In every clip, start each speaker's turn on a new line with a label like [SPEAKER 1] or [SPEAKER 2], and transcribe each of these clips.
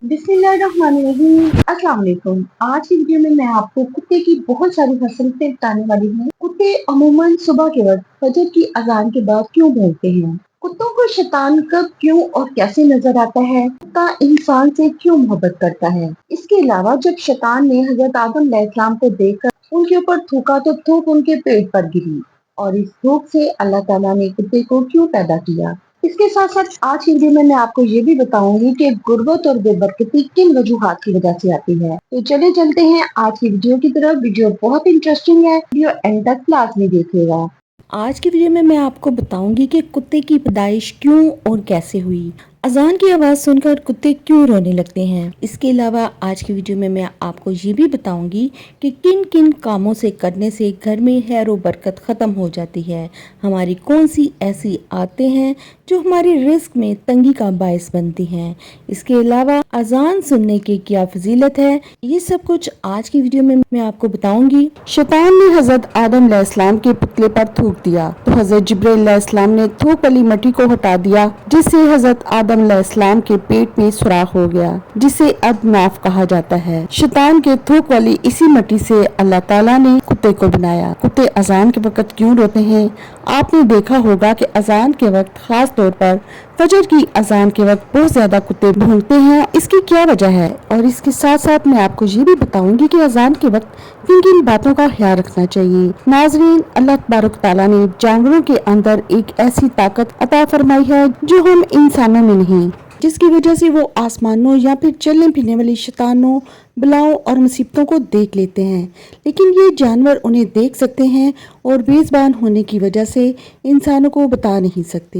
[SPEAKER 1] बिस्मिल्लाहिर्रहमानिर्रहीम। अस्सलाम वालेकुम। आज की वीडियो में मैं आपको कुत्ते की बहुत सारी हरकतें बताने वाली हूँ। कुत्ते अमूमन सुबह के वक्त फजर की अजान के बाद क्यों भौंकते हैं? कुत्तों को शैतान कब, क्यों और कैसे नजर आता है? कुत्ता इंसान से क्यों मोहब्बत करता है? इसके अलावा जब शैतान ने हजरत आदम अलैहिस्सलाम को देखकर उनके ऊपर थूका तो थूक उनके पेट पर गिरी, और इस थूक से अल्लाह ताला ने कुत्ते को क्यों पैदा किया? इसके साथ साथ आज की वीडियो में मैं आपको ये भी बताऊंगी कि गुर्बत और बेबरकती किन वजूहात की वजह से आती है। तो चले चलते हैं आज की वीडियो की तरफ। वीडियो बहुत इंटरेस्टिंग है, वीडियो एंड तक लाजमी देखिएगा। आज की वीडियो में मैं आपको बताऊंगी कि कुत्ते की पैदाइश क्यों और कैसे हुई, अजान की आवाज सुनकर कुत्ते क्यों रोने लगते हैं। इसके अलावा आज की वीडियो में मैं आपको ये भी बताऊंगी कि किन किन कामों से करने से घर में खैर और बरकत खत्म हो जाती है। हमारी कौन सी ऐसी आदतें हैं जो हमारी रिस्क में तंगी का बायस बनती हैं। इसके अलावा अजान सुनने की क्या फजीलत है, ये सब कुछ आज की वीडियो में मैं आपको बताऊंगी। शैतान ने हजरत आदम अलैहिस्सलाम के पुतले पर थूक दिया तो हजरत जिब्राइल अलैहिस्सलाम ने थूक वाली मट्टी को हटा दिया, जिससे हजरत आदम अलैहिस्सलाम के पेट में सुराख हो गया, जिसे अब नाफ कहा जाता है। शैतान के थूक वाली इसी मट्टी से अल्लाह ताला ने कुत्ते को बनाया। कुत्ते अजान के वक्त क्यों रोते हैं? आपने देखा होगा कि अजान के वक्त, खास तौर पर फजर की अजान के वक्त बहुत ज्यादा कुत्ते भौंकते हैं। इसकी क्या वजह है? और इसके साथ साथ मैं आपको ये भी बताऊंगी कि अजान के वक्त किन किन बातों का ख्याल रखना चाहिए। नाजरीन, अल्लाह तबारक ताला ने जानवरों के अंदर एक ऐसी ताकत अता फरमाई है जो हम इंसानों में नहीं, जिसकी वजह से वो आसमानों या फिर चलने फिरने वाली शैतानों, बलाओं और मुसीबतों को देख लेते हैं, लेकिन ये जानवर उन्हें देख सकते हैं और बेज़बान होने की वजह से इंसानों को बता नहीं सकते।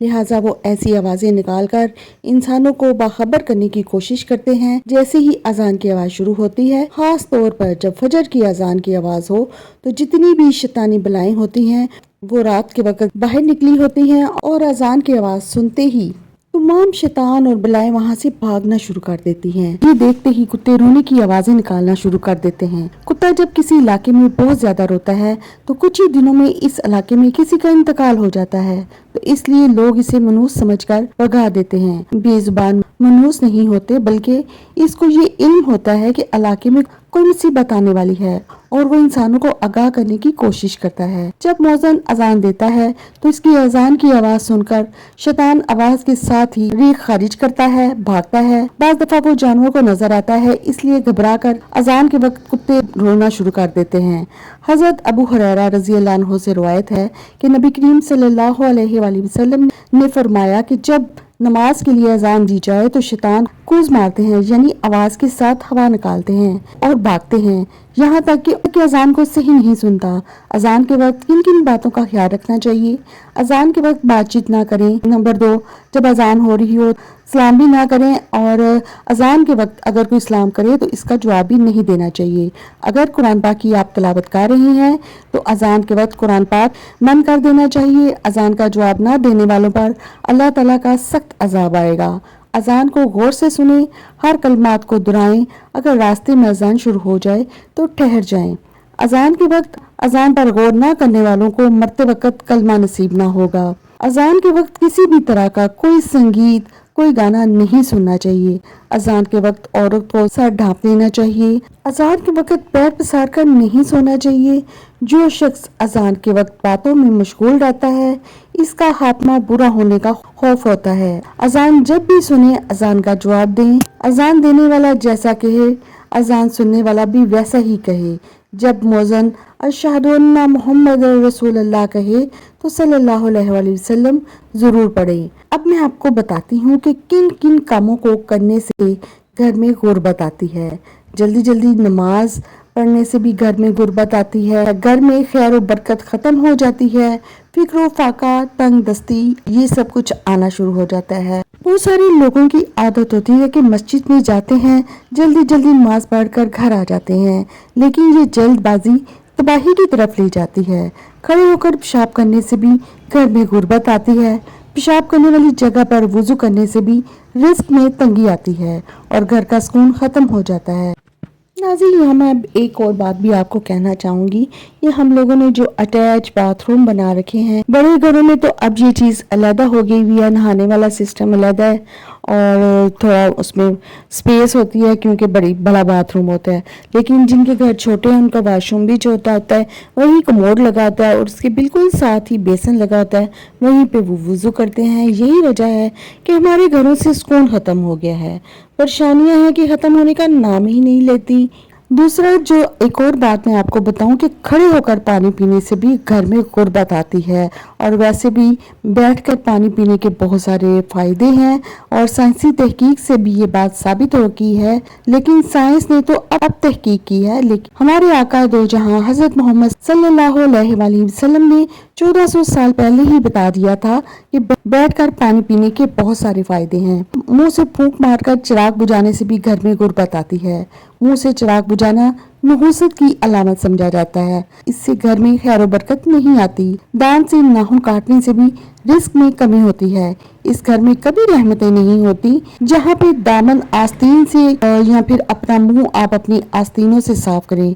[SPEAKER 1] लिहाजा वो ऐसी आवाज़ें निकालकर इंसानों को बाखबर करने की कोशिश करते हैं। जैसे ही अजान की आवाज़ शुरू होती है, खास तौर पर जब फजर की अजान की आवाज़ हो, तो जितनी भी शैतानी बलाएं होती हैं वो रात के वक्त बाहर निकली होती हैं और अजान की आवाज़ सुनते ही तमाम शैतान और बलाएं वहां से भागना शुरू कर देती हैं। ये देखते ही कुत्ते रोने की आवाजें निकालना शुरू कर देते हैं। कुत्ता जब किसी इलाके में बहुत ज्यादा रोता है तो कुछ ही दिनों में इस इलाके में किसी का इंतकाल हो जाता है, तो इसलिए लोग इसे मनूस समझकर भगा देते हैं। बेजुबान मनूस नहीं होते, बल्कि इसको ये इल्म होता है कि इलाके में कोई मुसीबत आने वाली है और वो इंसानों को आगाह करने की कोशिश करता है। जब मौज़िन अजान देता है तो इसकी अजान की आवाज सुनकर शैतान आवाज के साथ ही रीख खारिज करता है, भागता है। बाज़ दफा वो जानवर को नजर आता है, इसलिए घबरा कर अजान के वक्त कुत्ते रोना शुरू कर देते हैं। हजरत अबू हुरैरा रज़ी अल्लाह अन्हु से रिवायत है कि नबी करीम सल्लल्लाहु अलैहि वसल्लम ने फरमाया कि जब नमाज के लिए अजान दी जाए तो शैतान कूद मारते हैं, यानी आवाज के साथ हवा निकालते हैं और भागते हैं, यहाँ तक कि अजान को सही नहीं सुनता। अजान के वक्त किन किन बातों का ख्याल रखना चाहिए? अजान के वक्त बातचीत ना करें। नंबर 2, जब अजान हो रही हो सलाम भी ना करें, और अजान के वक्त अगर कोई सलाम करे तो इसका जवाब भी नहीं देना चाहिए। अगर कुरान पाक की आप तिलावत कर रहे हैं तो अजान के वक्त कुरान पाक बंद कर देना चाहिए। अजान का जवाब ना देने वालों पर अल्लाह ताला का सख्त अजाब आएगा। अजान को गौर से सुने, हर कलमात को दोहराएं। अगर रास्ते में अजान शुरू हो जाए तो ठहर जाएं। अजान के वक्त अजान पर गौर न करने वालों को मरते वक्त कलमा नसीब ना होगा। अजान के वक्त किसी भी तरह का कोई संगीत, कोई गाना नहीं सुनना चाहिए। अजान के वक्त औरत को सर ढांप लेना चाहिए। अजान के वक्त पैर पसार कर नहीं सोना चाहिए। जो शख्स अजान के वक्त बातों में मशगूल रहता है, इसका खात्मा बुरा होने का खौफ होता है। अजान जब भी सुने अजान का जवाब दें। अजान देने वाला जैसा कहे, अजान सुनने वाला भी वैसा ही कहे। जब मौज़िन अशहदु अन्ना मुहम्मद रसूलुल्लाह कहे तो सल्लल्लाहु अलैहि वसल्लम जरूर पढ़े। अब मैं आपको बताती हूँ कि किन किन कामों को करने से घर में गुर्बत आती है। जल्दी जल्दी नमाज पढ़ने से भी घर में गुर्बत आती है। घर में खैर और बरकत खत्म हो जाती है। फिक्र फाका, तंग दस्ती, ये सब कुछ आना शुरू हो जाता है। बहुत सारे लोगों की आदत होती है कि मस्जिद में जाते हैं, जल्दी जल्दी नमाज पढ़कर घर आ जाते हैं, लेकिन ये जल्दबाजी तबाही की तरफ ले जाती है। खड़े होकर पेशाब करने से भी घर में गुर्बत आती है। पेशाब करने वाली जगह पर वुजू करने से भी रिस्क में तंगी आती है और घर का सुकून खत्म हो जाता है। नाज़रीन, यहाँ मैं अब एक और बात भी आपको कहना चाहूंगी। ये हम लोगों ने जो अटैच बाथरूम बना रखे हैं बड़े घरों में, तो अब ये चीज़ अलहदा हो गई हुई है, नहाने वाला सिस्टम अलहदा है और थोड़ा उसमें स्पेस होती है क्योंकि बड़ा बाथरूम होता है। लेकिन जिनके घर छोटे हैं उनका वॉशरूम भी जो होता है वहीं कमोड लगा होता है और उसके बिल्कुल साथ ही बेसन लगा होता है, वहीं पे वो वुज़ू करते हैं। यही वजह है कि हमारे घरों से सुकून ख़त्म हो गया है, परेशानियां हैं कि ख़त्म होने का नाम ही नहीं लेती। दूसरा जो एक और बात मैं आपको बताऊं कि खड़े होकर पानी पीने से भी घर में गुर्बत आती है और वैसे भी बैठकर पानी पीने के बहुत सारे फायदे हैं और साइंसी तहकीक से भी ये बात साबित हो गई है। लेकिन साइंस ने तो अब तहकीक की है, लेकिन हमारे आका दो जहां हजरत मोहम्मद सल्लल्लाहु अलैहि वसल्लम ने 1400 साल पहले ही बता दिया था कि बैठकर पानी पीने के बहुत सारे फायदे हैं। मुंह से फूंक मारकर चिराग बुझाने से भी घर में गुर्बत आती है। मुंह से चिराग बुझाना नहुसत की अलामत समझा जाता है। इससे घर में खैर और बरकत नहीं आती। दांत से नाखून काटने से भी रिस्क में कमी होती है। इस घर में कभी रहमतें नहीं होती जहाँ पे दामन आस्तीन से या फिर अपना मुंह आप अपनी आस्तीनों से साफ करें।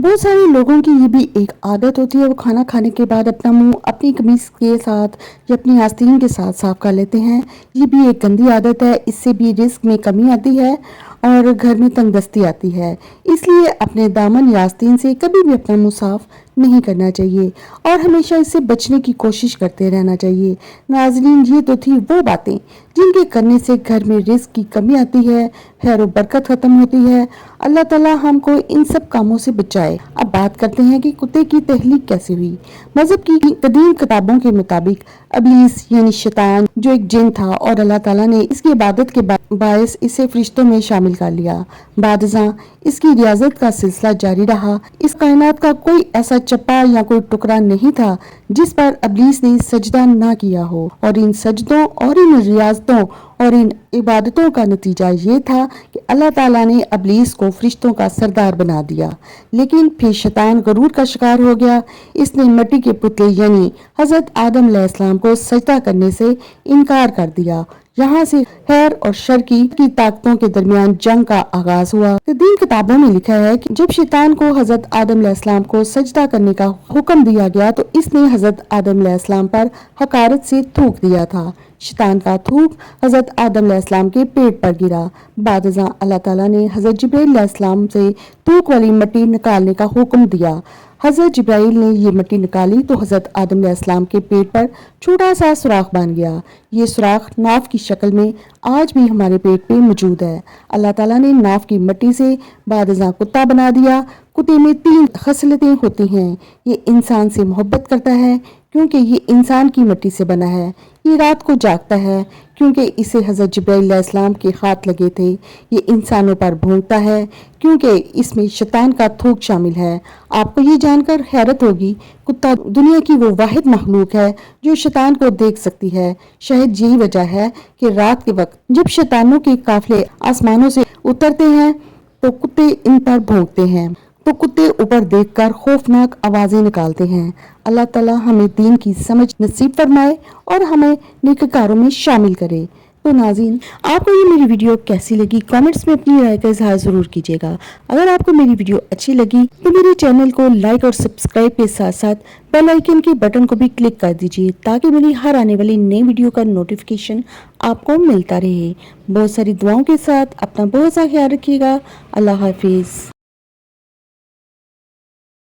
[SPEAKER 1] बहुत सारे लोगों की ये भी एक आदत होती है, वो खाना खाने के बाद अपना मुंह अपनी कमीज के साथ या अपनी आस्तीन के साथ साफ कर लेते हैं। ये भी एक गंदी आदत है। इससे भी रिस्क में कमी आती है और घर में तंगदस्ती आती है। इसलिए अपने दामन या आस्तीन से कभी भी अपना मुंह साफ नहीं करना चाहिए और हमेशा इससे बचने की कोशिश करते रहना चाहिए। नाज़रीन, ये तो थी वो बातें जिनके करने से घर में रिस्क की कमी आती है, खैर और बरकत खत्म होती है। अल्लाह ताला हमको इन सब कामों से बचाए। अब बात करते हैं कि कुत्ते की तहलीक कैसे हुई। मजहब की कदीम किताबों के मुताबिक अबलीस यानी शैतान जो एक जिन था और अल्लाह ताला ने इसकी इबादत के बायस इसे फरिश्तों में शामिल कर लिया। बादशाह इसकी रियाजत का सिलसिला जारी रहा। इस कायनात का कोई ऐसा चप्पा या कोई टुकड़ा नहीं था जिस पर अबलीस ने सजदा ना किया हो और इन सजदों और इन रियाजतों और इन इबादतों का नतीजा ये था कि अल्लाह ताला ने अबलीस को फरिश्तों का सरदार बना दिया। लेकिन फिर शैतान गरूर का शिकार हो गया। इसने मिट्टी के पुतले यानी हजरत आदम अलैहिस्सलाम को सजदा करने से इनकार कर दिया। यहाँ से खैर और शर की ताकतों के दरमियान जंग का आगाज हुआ। कदीम किताबों में लिखा है कि जब शैतान को हजरत आदम अलैहिस्सलाम को सजदा करने का हुक्म दिया गया तो इसने हजरत आदम अलैहिस्सलाम पर हकारत से थूक दिया था। शैतान का थूक हजरत आदम अलैहिस्सलाम के पेट पर गिरा। बादशाह अल्लाह ताला ने हजरत जिब्राइल अलैहिस्सलाम से थूक वाली मिट्टी निकालने का हुक्म दिया। हजरत जिब्राइल ने ये मिट्टी निकाली तो हजरत आदम अलैहिस्सलाम के पेट पर छोटा सा सुराख बन गया। ये सुराख नाव की शक्ल में आज भी हमारे पेट पे मौजूद है। अल्लाह ताला ने नाव की मिट्टी से बादशाह कुत्ता बना दिया। कुत्ते में 3 खसलतें होती हैं। ये इंसान से मोहब्बत करता है क्योंकि ये इंसान की मिट्टी से बना है। ये रात को जागता है क्योंकि इसे हजरत जिब्राइल अलैहिस्सलाम के हाथ लगे थे। ये इंसानों पर भौंकता है क्योंकि इसमें शैतान का थूक शामिल है। आपको ये जानकर हैरत होगी, कुत्ता दुनिया की वो वाहिद मखलूक है जो शैतान को देख सकती है। शायद यही वजह है कि रात के वक्त जब शैतानों के काफिले आसमानों से उतरते हैं तो कुत्ते इन पर भौंकते हैं, तो कुत्ते ऊपर देखकर खौफनाक आवाजें निकालते हैं। अल्लाह ताला हमें दीन की समझ नसीब फरमाए और हमें नेककारों में शामिल करे। तो नाज़रीन, आपको ये मेरी वीडियो कैसी लगी कमेंट्स में अपनी राय का इजहार जरूर कीजिएगा। अगर आपको मेरी वीडियो अच्छी लगी तो मेरे चैनल को लाइक और सब्सक्राइब के साथ साथ बेल आइकन के बटन को भी क्लिक कर दीजिए ताकि मेरी हर आने वाली नई वीडियो का नोटिफिकेशन आपको मिलता रहे। बहुत सारी दुआओं के साथ अपना बहुत सा ख्याल रखिएगा। अल्लाह हाफिज।